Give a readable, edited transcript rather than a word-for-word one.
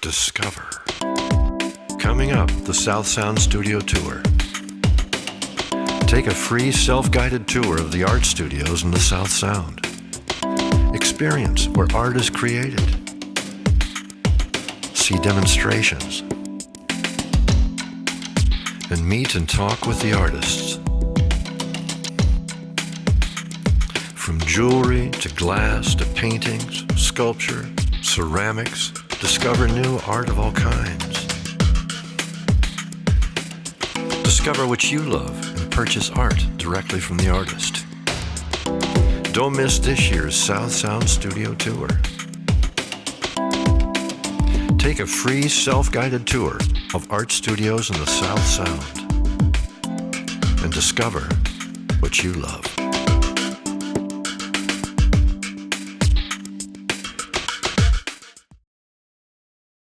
Discover. Coming up, the South Sound Studio Tour. Take a free self-guided tour of the art studios in the South Sound. Experience where art is created. See demonstrations. And meet and talk with the artists. From jewelry to glass to paintings, sculpture, ceramics, discover new art of all kinds. Discover what you love and purchase art directly from the artist. Don't miss this year's South Sound Studio Tour. Take a free self-guided tour of art studios in the South Sound and discover what you love.